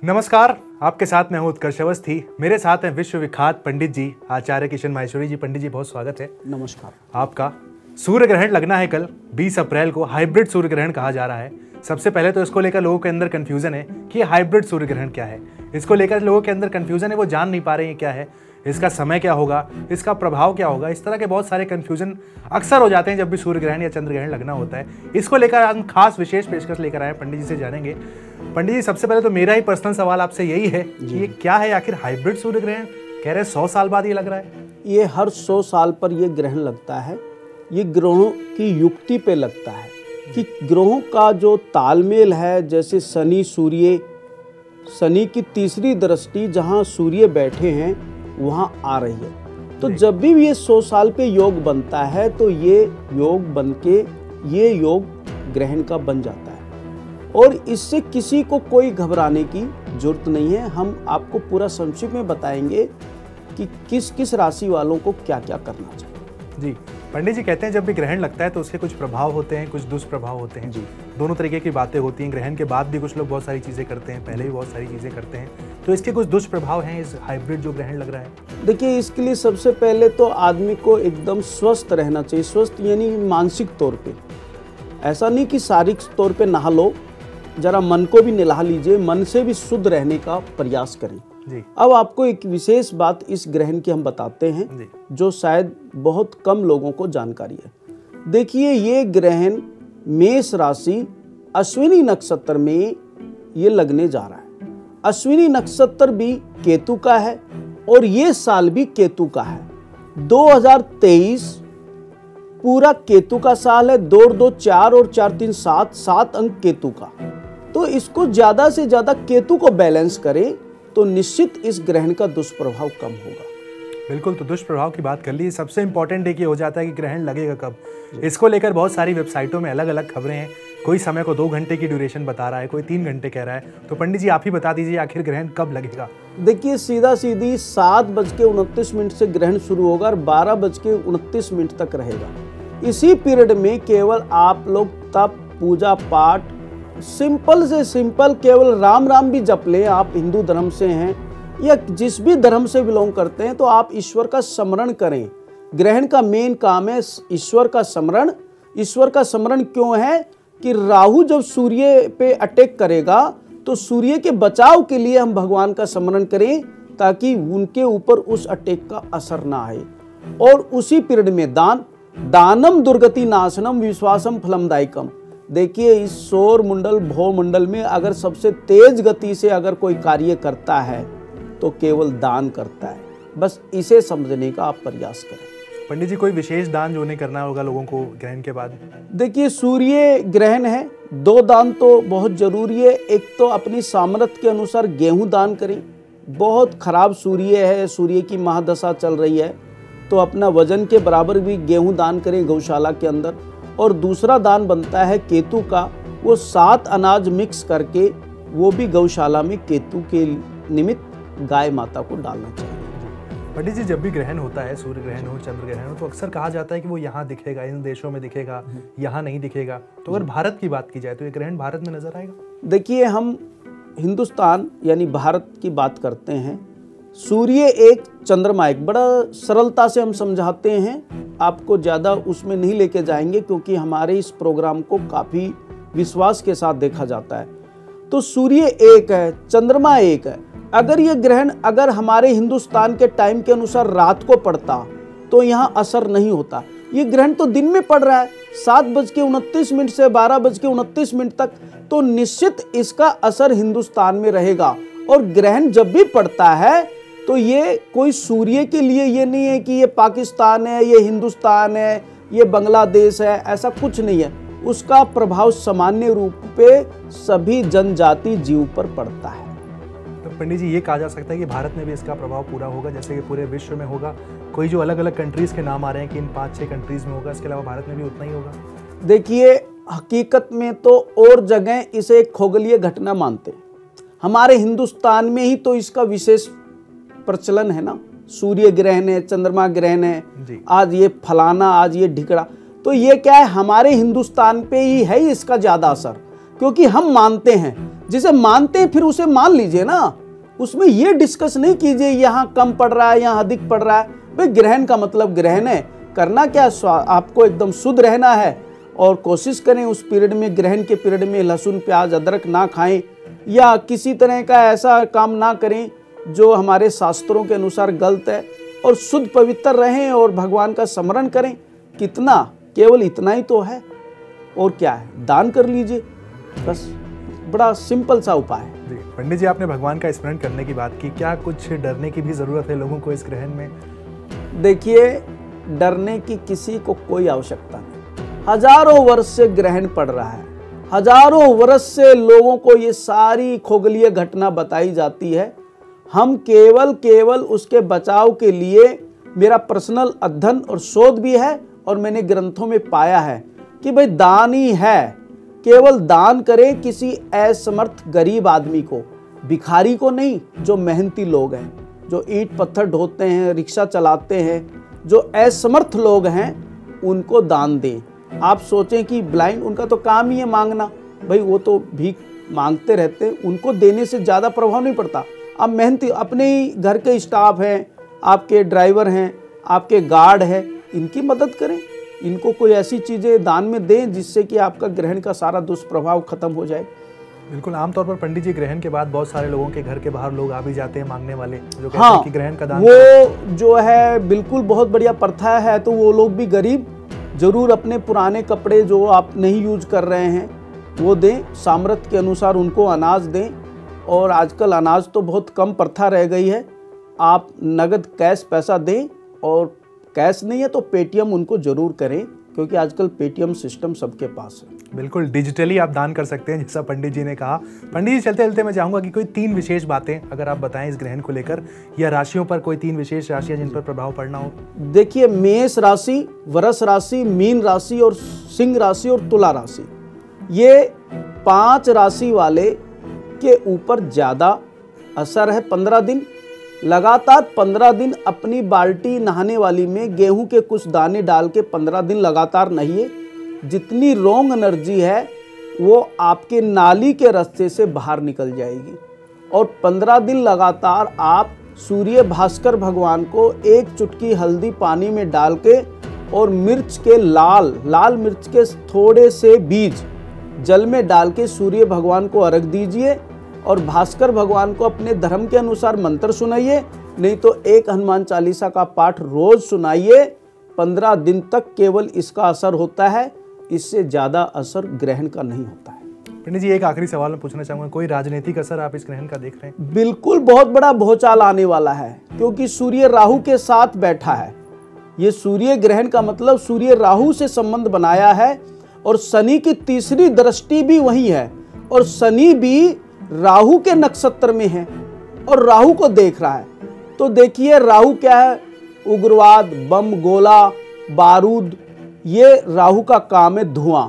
नमस्कार, आपके साथ मैं हूं उत्कर्ष अवस्थी। मेरे साथ हैं विश्व विख्यात पंडित जी आचार्य किशन माहेश्वरी जी। पंडित जी बहुत स्वागत है नमस्कार आपका। सूर्य ग्रहण लगना है कल 20 अप्रैल को। हाइब्रिड सूर्य ग्रहण कहा जा रहा है। सबसे पहले तो इसको लेकर लोगों के अंदर कंफ्यूजन है कि हाइब्रिड सूर्य ग्रहण क्या है। इसको लेकर लोगों के अंदर कंफ्यूजन है, वो जान नहीं पा रहे हैं क्या है, इसका समय क्या होगा, इसका प्रभाव क्या होगा। इस तरह के बहुत सारे कंफ्यूजन अक्सर हो जाते हैं जब भी सूर्य ग्रहण या चंद्र ग्रहण लगना होता है। इसको लेकर हम खास विशेष पेशकश लेकर आए, पंडित जी से जानेंगे। पंडित जी, सबसे पहले तो मेरा ही पर्सनल सवाल आपसे यही है कि ये क्या है आखिर हाइब्रिड सूर्य ग्रहण? कह रहे 100 साल बाद ये लग रहा है। ये हर 100 साल पर ये ग्रहण लगता है। ये ग्रहों की युक्ति पे लगता है कि ग्रहों का जो तालमेल है, जैसे शनि सूर्य, शनि की तीसरी दृष्टि जहाँ सूर्य बैठे हैं वहाँ आ रही है। तो जब भी ये 100 साल पे योग बनता है तो ये योग बन के ये योग ग्रहण का बन जाता है और इससे किसी को कोई घबराने की जरूरत नहीं है। हम आपको पूरा संक्षिप्त में बताएंगे कि किस किस राशि वालों को क्या क्या करना चाहिए। जी पंडित जी, कहते हैं जब भी ग्रहण लगता है तो उसके कुछ प्रभाव होते हैं, कुछ दुष्प्रभाव होते हैं। जी, दोनों तरीके की बातें होती हैं। ग्रहण के बाद भी कुछ लोग बहुत सारी चीज़ें करते हैं, पहले भी बहुत सारी चीज़ें करते हैं। तो इसके कुछ दुष्प्रभाव हैं इस हाइब्रिड जो ग्रहण लग रहा है? देखिए, इसके लिए सबसे पहले तो आदमी को एकदम स्वस्थ रहना चाहिए। स्वस्थ यानी मानसिक तौर पे, ऐसा नहीं कि शारीरिक तौर पे नहा लो, जरा मन को भी नहा लीजिए, मन से भी शुद्ध रहने का प्रयास करें। जी। अब आपको एक विशेष बात इस ग्रहण की हम बताते हैं जो शायद बहुत कम लोगों को जानकारी है। देखिए, ये ग्रहण मेष राशि अश्विनी नक्षत्र में ये लगने जा रहा है। अश्विनी नक्षत्र भी केतु का है और ये साल भी केतु का है। 2023 पूरा केतु का साल है। 2 2 4 और 4 3 7 7 अंक केतु का। तो इसको ज्यादा से ज्यादा केतु को बैलेंस करें तो निश्चित इस ग्रहण का दुष्प्रभाव कम होगा। बिल्कुल, तो दुष्प्रभाव की बात कर ली। सबसे इंपॉर्टेंट एक ये हो जाता है कि ग्रहण लगेगा कब। इसको लेकर बहुत सारी वेबसाइटों में अलग अलग खबरें हैं। कोई समय को 2 घंटे की ड्यूरेशन बता रहा है, कोई 3 घंटे कह रहा है। तो पंडित जी, आप ही बता दीजिए आखिर ग्रहण कब लगेगा? देखिए, सीधा सीधी 7:29 से ग्रहण शुरू होगा और 12:29 तक रहेगा। इसी पीरियड में केवल आप लोग तप, पूजा पाठ, सिंपल से सिंपल केवल राम राम भी जप ले। आप हिंदू धर्म से हैं या जिस भी धर्म से बिलोंग करते हैं तो आप ईश्वर का स्मरण करें। ग्रहण का मेन काम है ईश्वर का स्मरण। ईश्वर का स्मरण क्यों है कि राहु जब सूर्य पे अटैक करेगा तो सूर्य के बचाव के लिए हम भगवान का स्मरण करें ताकि उनके ऊपर उस अटैक का असर ना आए। और उसी पीरियड में दानम दुर्गति नाशनम विश्वासम फलमदायकम। देखिए, इस सौर मंडल भौमंडल में अगर सबसे तेज गति से अगर कोई कार्य करता है तो केवल दान करता है। बस इसे समझने का आप प्रयास करें। पंडित जी, कोई विशेष दान जो नहीं करना होगा लोगों को ग्रहण के बाद? देखिए, सूर्य ग्रहण है, 2 दान तो बहुत जरूरी है। एक तो अपनी सामर्थ्य के अनुसार गेहूं दान करें। बहुत खराब सूर्य है, सूर्य की महादशा चल रही है, तो अपना वजन के बराबर भी गेहूं दान करें गौशाला के अंदर। और दूसरा दान बनता है केतु का, वो 7 अनाज मिक्स करके वो भी गौशाला में केतु के निमित्त गाय माता को डालना चाहिए। पंडित जी, जब भी ग्रहण होता है, सूर्य ग्रहण हो, चंद्र ग्रहण हो, तो अक्सर कहा जाता है कि वो यहाँ दिखेगा, इन देशों में दिखेगा, यहाँ नहीं दिखेगा। तो अगर भारत की बात की जाए तो ये ग्रहण भारत में नजर आएगा? देखिए, हम हिंदुस्तान यानी भारत की बात करते हैं। सूर्य एक, चंद्रमा एक। बड़ा सरलता से हम समझाते हैं, आपको ज़्यादा उसमें नहीं लेके जाएंगे क्योंकि हमारे इस प्रोग्राम को काफ़ी विश्वास के साथ देखा जाता है। तो सूर्य एक है, चंद्रमा एक है। अगर ये ग्रहण अगर हमारे हिंदुस्तान के टाइम के अनुसार रात को पड़ता तो यहाँ असर नहीं होता। ये ग्रहण तो दिन में पड़ रहा है 7:29 से 12:29 तक, तो निश्चित इसका असर हिंदुस्तान में रहेगा। और ग्रहण जब भी पड़ता है तो ये कोई सूर्य के लिए ये नहीं है कि ये पाकिस्तान है, ये हिंदुस्तान है, ये बांग्लादेश है, ऐसा कुछ नहीं है। उसका प्रभाव सामान्य रूप पे सभी जनजाति जीव पर पड़ता है। तो पंडित जी, ये कहा जा सकता है कि भारत में भी इसका प्रभाव पूरा होगा जैसे कि पूरे विश्व में होगा? कोई जो अलग अलग कंट्रीज के नाम आ रहे हैं कि इन 5-6 कंट्रीज में होगा, इसके अलावा भारत में भी उतना ही होगा? देखिए, हकीकत में तो और जगह इसे एक खगोलीय घटना मानते हैं। हमारे हिंदुस्तान में ही तो इसका विशेष प्रचलन है ना। सूर्य ग्रहण है, चंद्रमा ग्रहण है, आज ये फलाना, आज ये ढिकड़ा। तो ये क्या है, हमारे हिंदुस्तान पे ही है इसका ज्यादा असर, क्योंकि हम मानते हैं जिसे मानते हैं फिर उसे मान लीजिए ना, उसमें ये डिस्कस नहीं कीजिए यहाँ कम पड़ रहा है यहाँ अधिक पड़ रहा है। भाई ग्रहण का मतलब ग्रहण है, करना क्या, आपको एकदम शुद्ध रहना है और कोशिश करें उस पीरियड में, ग्रहण के पीरियड में लहसुन प्याज अदरक ना खाएं या किसी तरह का ऐसा काम ना करें जो हमारे शास्त्रों के अनुसार गलत है, और शुद्ध पवित्र रहें और भगवान का स्मरण करें। कितना, केवल इतना ही तो है, और क्या है, दान कर लीजिए, बस बड़ा सिंपल सा उपाय है। जी पंडित जी, आपने भगवान का स्मरण करने की बात की, क्या कुछ डरने की भी ज़रूरत है लोगों को इस ग्रहण में? देखिए, डरने की किसी को कोई आवश्यकता नहीं। हजारों वर्ष से ग्रहण पड़ रहा है, हजारों वर्ष से लोगों को ये सारी खगोलीय घटना बताई जाती है। हम केवल उसके बचाव के लिए, मेरा पर्सनल अध्ययन और शोध भी है और मैंने ग्रंथों में पाया है कि भाई दान ही है, केवल दान करें किसी असमर्थ गरीब आदमी को, भिखारी को नहीं। जो मेहनती लोग हैं, जो ईंट पत्थर ढोते हैं, रिक्शा चलाते हैं, जो असमर्थ लोग हैं, उनको दान दें। आप सोचें कि ब्लाइंड, उनका तो काम ही है मांगना, भाई वो तो भीख मांगते रहते हैं, उनको देने से ज़्यादा प्रभाव नहीं पड़ता। अब मेहनती अपने ही घर के स्टाफ हैं, आपके ड्राइवर हैं, आपके गार्ड हैं, इनकी मदद करें, इनको कोई ऐसी चीज़ें दान में दें जिससे कि आपका ग्रहण का सारा दुष्प्रभाव खत्म हो जाए। बिल्कुल, आमतौर पर पंडित जी ग्रहण के बाद बहुत सारे लोगों के घर के बाहर लोग आ भी जाते हैं मांगने वाले, जो कहते हैं कि ग्रहण का दान, वो जो है बिल्कुल बहुत बढ़िया प्रथा है। तो वो लोग भी गरीब जरूर अपने पुराने कपड़े जो आप नहीं यूज कर रहे हैं वो दें, सामर्थ्य के अनुसार उनको अनाज दें। और आजकल अनाज तो बहुत कम प्रथा रह गई है, आप नगद कैश पैसा दें, और कैश नहीं है तो पेटीएम उनको जरूर करें, क्योंकि आजकल पेटीएम सिस्टम सबके पास है। बिल्कुल डिजिटली आप दान कर सकते हैं, जैसा पंडित जी ने कहा। पंडित जी, चलते चलते मैं चाहूँगा कि कोई 3 विशेष बातें अगर आप बताएं इस ग्रहण को लेकर, या राशियों पर कोई 3 विशेष राशियां जिन पर प्रभाव पड़ना हो। देखिए, मेष राशि, वृष राशि, मीन राशि और सिंह राशि और तुला राशि, ये 5 राशि वाले के ऊपर ज़्यादा असर है। 15 दिन लगातार 15 दिन अपनी बाल्टी नहाने वाली में गेहूं के कुछ दाने डाल के 15 दिन लगातार नहाइए। जितनी रॉन्ग एनर्जी है वो आपके नाली के रास्ते से बाहर निकल जाएगी। और 15 दिन लगातार आप सूर्य भास्कर भगवान को 1 चुटकी हल्दी पानी में डाल के और मिर्च के लाल मिर्च के थोड़े से बीज जल में डाल के सूर्य भगवान को अर्घ दीजिए, और भास्कर भगवान को अपने धर्म के अनुसार मंत्र सुनाइए, नहीं तो 1 हनुमान चालीसा का पाठ रोज सुनाइए। 15 दिन तक केवल इसका असर होता है, इससे ज़्यादा असर ग्रहण का नहीं होता है। पंडित जी, एक आखिरी सवाल मैं पूछना चाहूँगा, कोई राजनीतिक असर आप इस ग्रहण का देख रहे हैं? बिल्कुल, बहुत बड़ा भूचाल आने वाला है, क्योंकि सूर्य राहु के साथ बैठा है। ये सूर्य ग्रहण का मतलब सूर्य राहु से संबंध बनाया है, और शनि की तीसरी दृष्टि भी वही है, और शनि भी राहु के नक्षत्र में है और राहु को देख रहा है। तो देखिए, राहु क्या है, उग्रवाद, बम, गोला, बारूद, ये राहु का काम है, धुआं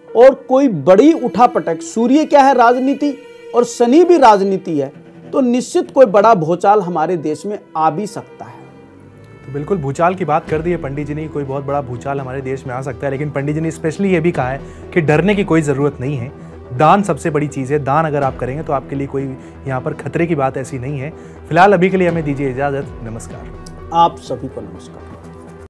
और कोई बड़ी उठापटक। सूर्य क्या है, राजनीति, और शनि भी राजनीति है, तो निश्चित कोई बड़ा भूचाल हमारे देश में आ भी सकता है। तो बिल्कुल भूचाल की बात कर दी है पंडित जी ने, कोई बहुत बड़ा भूचाल हमारे देश में आ सकता है, लेकिन पंडित जी ने स्पेशली ये भी कहा है कि डरने की कोई ज़रूरत नहीं है। दान सबसे बड़ी चीज़ है, दान अगर आप करेंगे तो आपके लिए कोई यहाँ पर खतरे की बात ऐसी नहीं है। फिलहाल अभी के लिए हमें दीजिए इजाज़त, नमस्कार। आप सभी को नमस्कार।